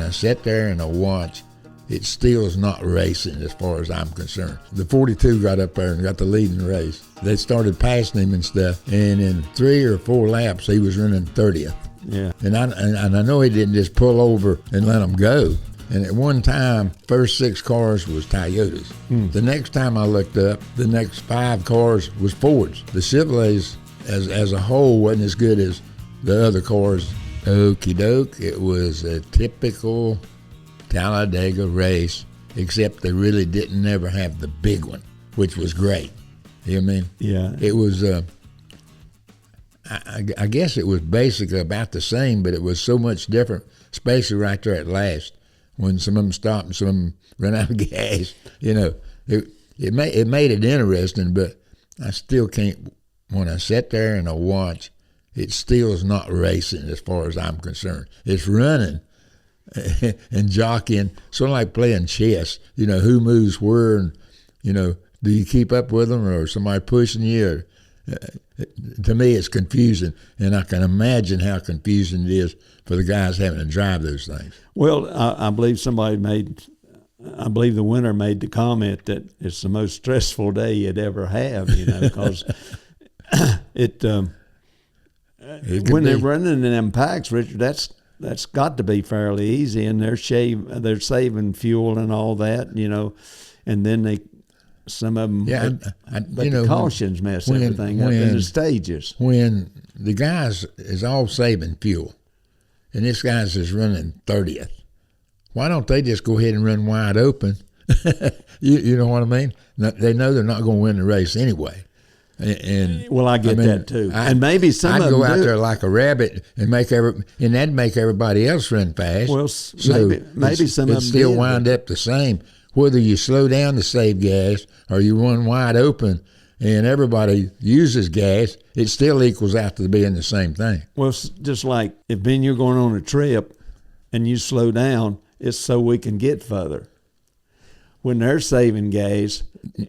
I sat there and I watched, it still is not racing as far as I'm concerned. The 42 got up there and got the lead in the race. They started passing him and stuff, and in 3 or 4 laps, he was running 30th. Yeah. And I know he didn't just pull over and let them go. And at one time, first 6 cars was Toyotas. The next time I looked up, the next 5 cars was Fords. The Chevrolets as a whole wasn't as good as the other cars. Okie doke, it was a typical Talladega race, except they really didn't ever have the big one, which was great. You know what I mean? Yeah. It was, I guess it was basically about the same, but it was so much different, especially right there at last, when some of them stopped and some of them ran out of gas. You know, it made it interesting, but I still can't, when I sit there and I watch, it still is not racing as far as I'm concerned. It's running and jockeying, sort of like playing chess. You know, who moves where, and, you know, do you keep up with them or somebody pushing you? To me, it's confusing, and I can imagine how confusing it is for the guys having to drive those things. Well, I believe the winner made the comment that it's the most stressful day you'd ever have, you know, because when they're running in them packs, Richard, that's got to be fairly easy, and they're saving fuel and all that, you know, and then some of them, the cautions mess everything up in the stages. When the guys is all saving fuel, and this guy's is running 30th, why don't they just go ahead and run wide open? you know what I mean? They know they're not going to win the race anyway. And well, I get that too. And maybe some of them go out there like a rabbit and that'd make everybody else run fast. Well, so maybe some of them still wind up the same. Whether you slow down to save gas or you run wide open and everybody uses gas, it still equals out to being the same thing. Well, just like if you're going on a trip and you slow down, it's so we can get further. When they're saving gas,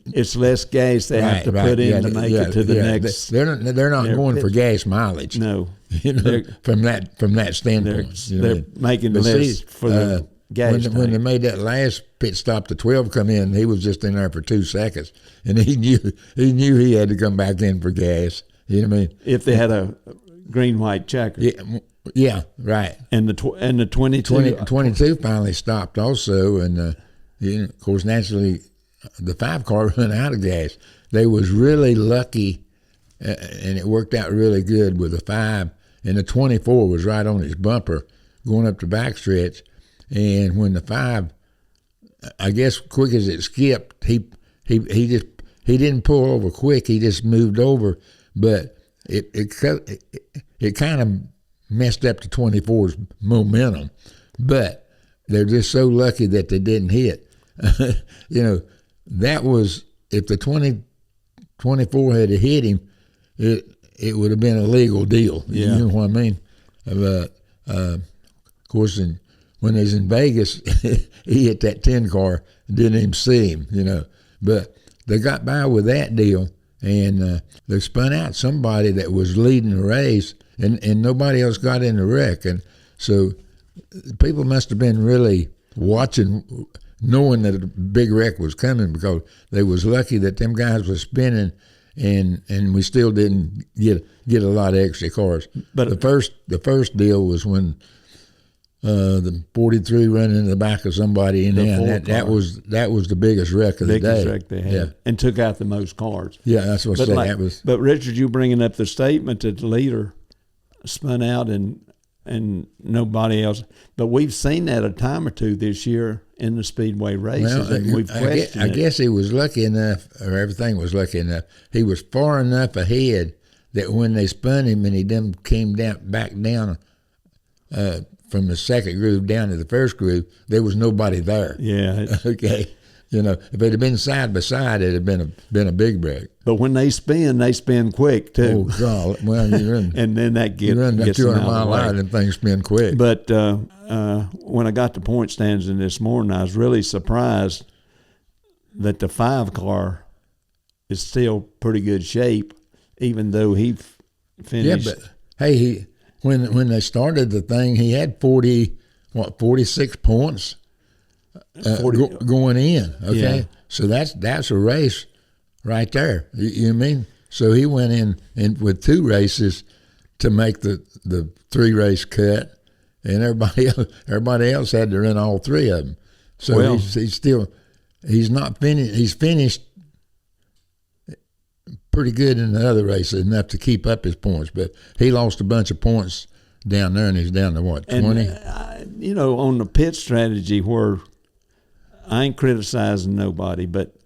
it's less gas they have to put in to make it to the next. They're not going for gas mileage. No, you know, from that standpoint, they're making less for the gas. When they made that last pit stop, the 12 come in, he was just in there for 2 seconds, and he knew he had to come back in for gas. You know what I mean? If they had a green-white checker. Yeah, right. And the 22 finally stopped also, and. Of course, naturally, the 5 car ran out of gas. They was really lucky, and it worked out really good with the 5. And the 24 was right on his bumper going up the backstretch. And when the 5, I guess, quick as it skipped, he didn't pull over quick. He just moved over, but it kind of messed up the 24's momentum. But they're just so lucky that they didn't hit. You know, that was, if the 24 had hit him, it would have been a legal deal. Yeah. You know what I mean? Of course, when he was in Vegas, he hit that 10 car and didn't even see him, you know. But they got by with that deal, and they spun out somebody that was leading the race, and nobody else got in the wreck. And so people must have been really watching, knowing that a big wreck was coming, because they was lucky that them guys was spinning, and we still didn't get a lot of extra cars. But the first deal was when the 43 ran into the back of somebody, and that was the biggest wreck of the day. Biggest wreck they had, and took out the most cars. Yeah, that's what I said. That was. But Richard, you bringing up the statement that the leader spun out and nobody else. But we've seen that a time or two this year in the speedway races, and we've questioned it. I guess he was lucky enough, or everything was lucky enough. He was far enough ahead that when they spun him and he then came back down from the second groove down to the first groove, there was nobody there. Yeah. Okay. You know, if it had been side by side, it had been a big break. But when they spin quick too. Oh God! Well, you run, and then that gets 200 mile out, and things spin quick. But when I got to point standing this morning, I was really surprised that the 5 car is still pretty good shape, even though he finished. Yeah, but hey, when they started the thing, he had 40 46 points 40, going in. Okay, yeah. so that's a race right there. You know what I mean? So he went in with 2 races to make the 3-race cut, and everybody else had to run all 3 of them. So he's not finished. He's finished pretty good in the other races, enough to keep up his points, but he lost a bunch of points down there, and he's down to what, 20? And, on the pit strategy, where I ain't criticizing nobody, but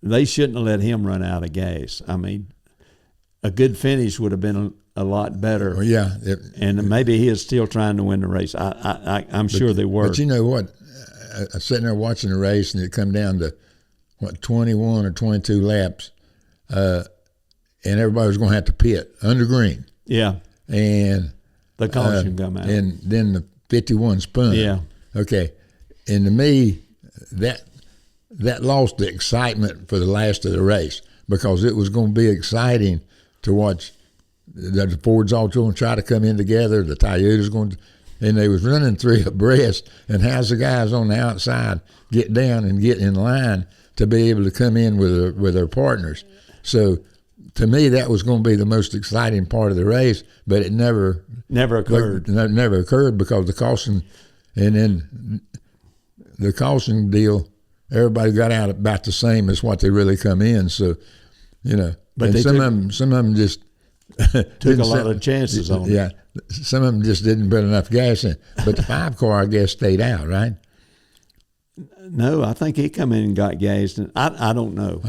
they shouldn't have let him run out of gas. I mean, a good finish would have been a lot better. Well, yeah. And maybe he is still trying to win the race. I'm sure they were. But you know what? I was sitting there watching the race, and it come down to, 21 or 22 laps, and everybody was going to have to pit under green. Yeah. And the caution come out. And then the 51 spun. Yeah. Okay. And to me, that lost the excitement for the last of the race, because it was going to be exciting to watch the Fords all going to try to come in together, the Toyota's going to, and they was running 3 abreast, and how's the guys on the outside get down and get in line to be able to come in with their partners. So to me, that was going to be the most exciting part of the race, but it never occurred. Never occurred because the caution, and then the caution deal, everybody got out about the same as what they really come in. So, but some of them just took a lot of chances on it. Yeah, some of them just didn't put enough gas in. But the 5 car, I guess, stayed out, right? No, I think he come in and got gassed. And I don't know.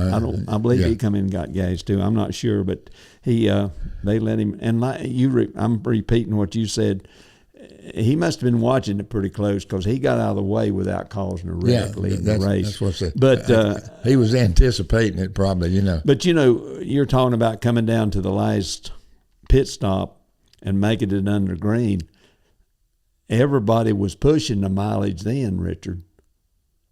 I believe he come in and got gassed too. I'm not sure, but they let him. And I'm repeating what you said. He must have been watching it pretty close, because he got out of the way without causing a wreck leading the race. That's what's it. But he was anticipating it probably, But you're talking about coming down to the last pit stop and making it under green. Everybody was pushing the mileage then, Richard.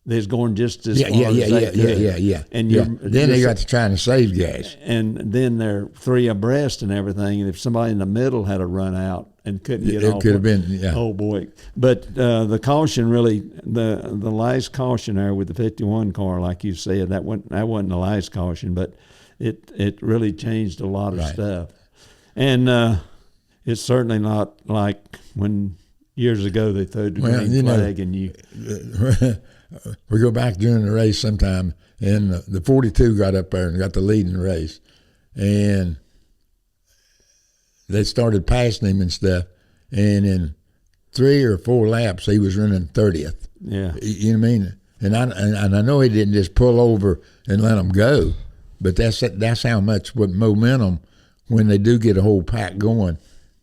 They was going just as far as they could. Yeah. And then they got to trying to save gas. And then they're 3 abreast and everything. And if somebody in the middle had a run out and couldn't get off, it could have been. Oh boy! But the caution really, the last caution there with the 51 car, like you said, that wasn't the last caution, but it really changed a lot of stuff. And it's certainly not like when years ago they threw the green flag and you. We go back during the race sometime, and the 42 got up there and got the lead in the race, and they started passing him and stuff, and in 3 or 4 laps he was running 30th. Yeah, you know what I mean. And I know he didn't just pull over and let them go, but that's how much with momentum, when they do get a whole pack going,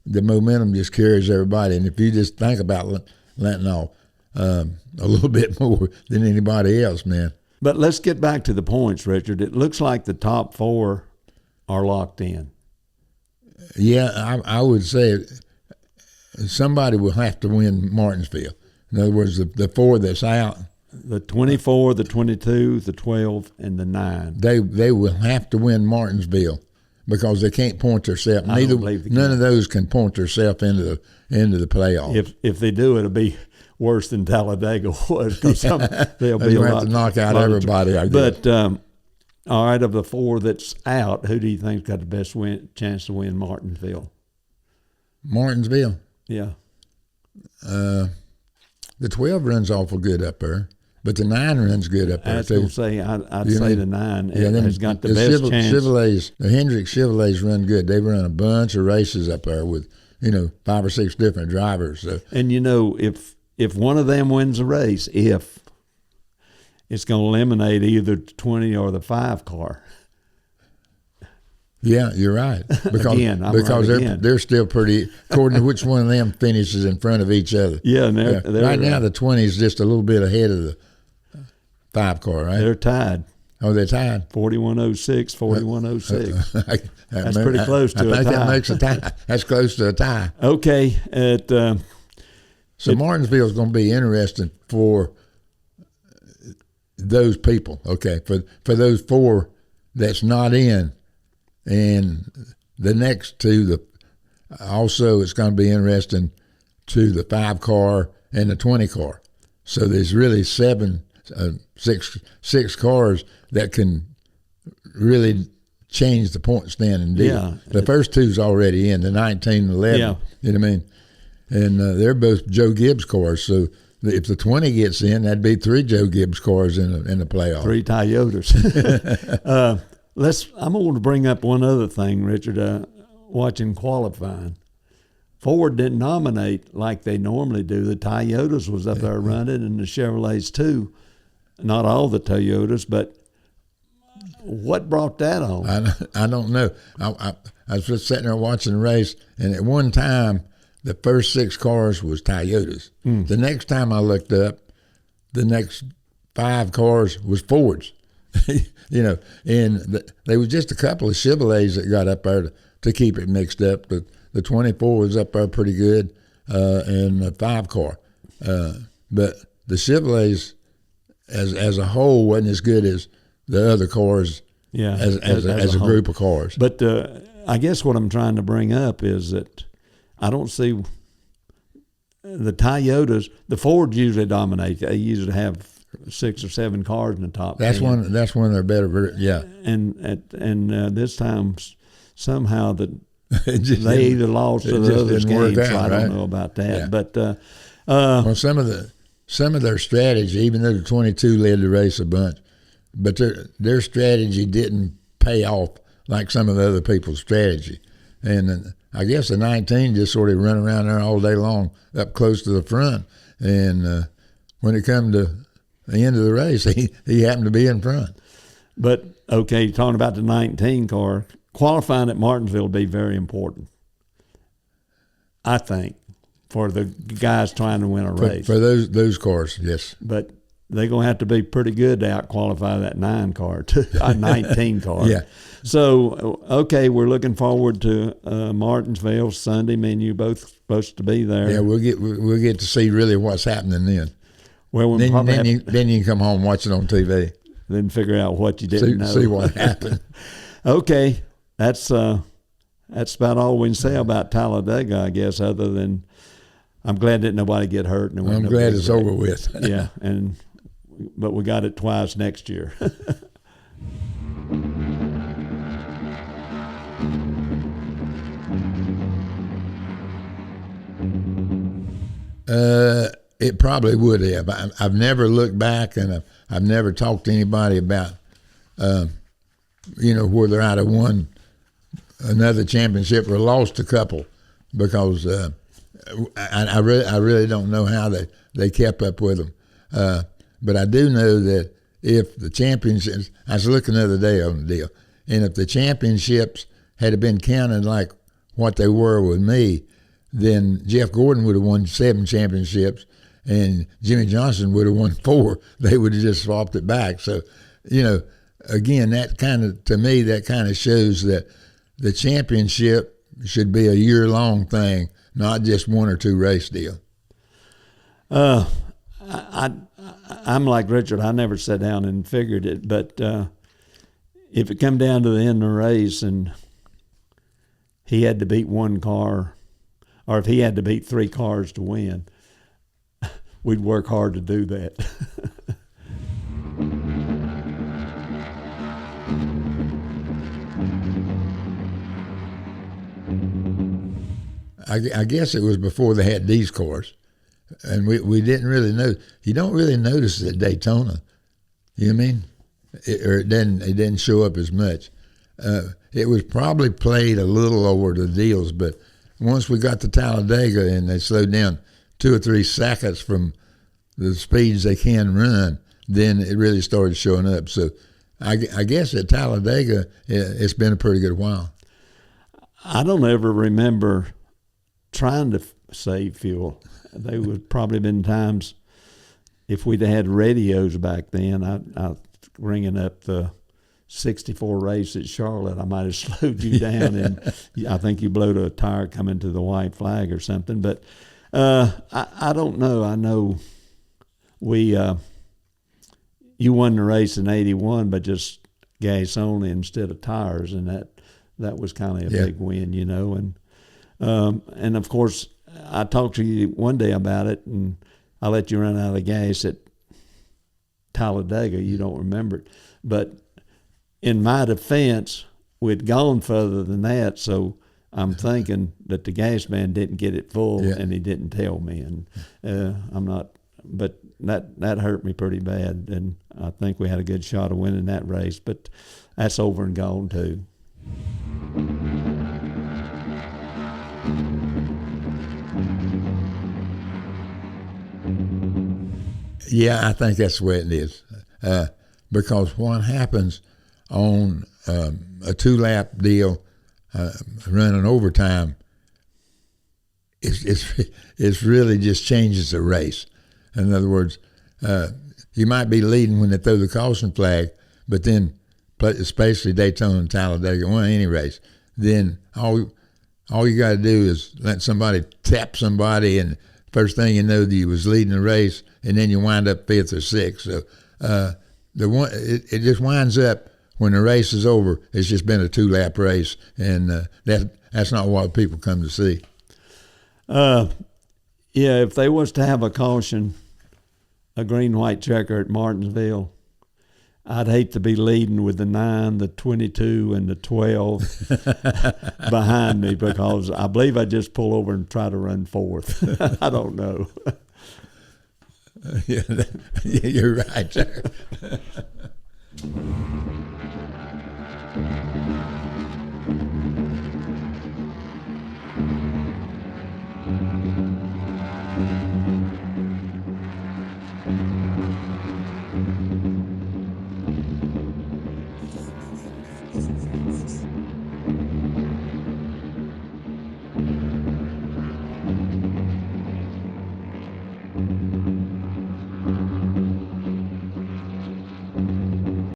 the momentum just carries everybody. And if you just think about letting off a little bit more than anybody else, man. But let's get back to the points, Richard. It looks like the top 4 are locked in. Yeah, I would say somebody will have to win Martinsville. In other words, the 4 that's out. The 24, the 22, the 12, and the 9. They will have to win Martinsville, because they can't point themselves. None of those can point themselves into the playoff. If they do, it'll be worse than Talladega was, because they'll be a lot to knock out everybody, I guess. But all right, of the 4 that's out, who do you think's got the best chance to win Martinsville? Martinsville? Yeah. The 12 runs awful good up there, but the 9 runs good up there, I was too. going to say, I'd say the 9 has got the best chance. The Hendricks Chevrolets run good. They run a bunch of races up there with, 5 or 6 different drivers. So. And, if one of them wins a race, it's going to eliminate either the 20 or the 5 car. Yeah, you're right. Because they're still pretty, according to which one of them finishes in front of each other. Yeah, right now the 20 is just a little bit ahead of the 5 car, right? They're tied. Oh, they're tied? 4106, 4106. That's pretty close to a tie. I think that makes a tie. That's close to a tie. Okay. So Martinsville's going to be interesting for those people, okay, for those 4 that's not in. And the next 2, also it's going to be interesting to the 5 car and the 20 car. So there's really six cars that can really change the point standing deal. Yeah. The first two's already in, the 19 and 11. Yeah. You know what I mean? And they're both Joe Gibbs cars. So if the 20 gets in, that'd be 3 Joe Gibbs cars in the playoff. 3 Toyotas. I'm going to bring up one other thing, Richard. Watching qualifying, Ford didn't nominate like they normally do. The Toyotas was up there running, and the Chevrolets too. Not all the Toyotas, but what brought that on? I don't know. I was just sitting there watching the race, and at one time, the first 6 cars was Toyotas. The next time I looked up, the next 5 cars was Fords. You know, and there was just a couple of Chevrolets that got up there to keep it mixed up. But the 24 was up there pretty good, and the 5 car. But the Chevrolets as a whole wasn't as good as the other cars. Yeah, as a group of cars. But I guess what I'm trying to bring up is that I don't see the Toyotas. The Fords usually dominate. They usually have 6 or 7 cars in the top. That's 10. That's one of their better. Yeah. And this time somehow they either lost or it the just others didn't work game. out, So I right? don't know about that. Yeah. But well, some of their strategy, even though the 22 led the race a bunch, but their strategy didn't pay off like some of the other people's strategy. And I guess the 19 just sort of run around there all day long up close to the front. And when it come to the end of the race, he happened to be in front. But, okay, talking about the 19 car, qualifying at Martinsville will be very important, I think, for the guys trying to win a race. For those cars, yes. But they're going to have to be pretty good to out-qualify that 19 car. Yeah. So, okay, we're looking forward to Martinsville Sunday. Me and you both supposed to be there. Yeah, we'll get to see really what's happening then. Well, then you can come home and watch it on TV. Then figure out what you didn't know. See what happened. Okay, that's about all we can say about Talladega, I guess, other than I'm glad that nobody get hurt. And I'm glad it's over with. Yeah, but we got it twice next year. It probably would have. I've never looked back, and I've never talked to anybody about, whether I'd have won another championship or lost a couple, because I really don't know how they kept up with them. But I do know that if the championships, I was looking the other day on the deal, and if the championships had been counted like what they were with me, then Jeff Gordon would have won 7 championships, and Jimmy Johnson would have won 4. They would have just swapped it back. So, again, to me, that kind of shows that the championship should be a year-long thing, not just 1 or 2 race deal. I'm like Richard. I never sat down and figured it, but if it come down to the end of the race and he had to beat 1 car, or if he had to beat 3 cars to win, we'd work hard to do that. I guess it was before they had these cars, and we didn't really know. You don't really notice it at Daytona, you know what I mean? It didn't show up as much. It was probably played a little over the deals, but once we got to Talladega and they slowed down 2 or 3 seconds from the speeds they can run, then it really started showing up. So I guess at Talladega, it's been a pretty good while. I don't ever remember trying to save fuel. There would probably been times, if we'd had radios back then, I ringing up the 64 race at Charlotte, I might have slowed you down, and I think you blowed a tire coming to the white flag or something. But I don't know. I know you won the race in '81, but just gas only instead of tires, and that was kind of a big win, And of course, I talked to you one day about it, and I let you run out of gas at Talladega. You don't remember it. But in my defense, we'd gone further than that, so I'm thinking that the gas man didn't get it full, and he didn't tell me. And I'm not, but that hurt me pretty bad. And I think we had a good shot of winning that race, but that's over and gone too. Yeah, I think that's the way it is. Because what happens on a 2-lap deal, running overtime, it's really just changes the race. In other words, you might be leading when they throw the caution flag, but then, especially Daytona and Talladega, well, any race, then all you got to do is let somebody tap somebody, and first thing you know, you was leading the race, and then you wind up 5th or 6th. So it just winds up when the race is over. It's just been a 2-lap race, and that's not what people come to see. Yeah, if they was to have a caution, a green-white checker at Martinsville, I'd hate to be leading with the 9, the 22, and the 12 behind me, because I believe I'd just pull over and try to run 4th. I don't know. Yeah, you're right, sir.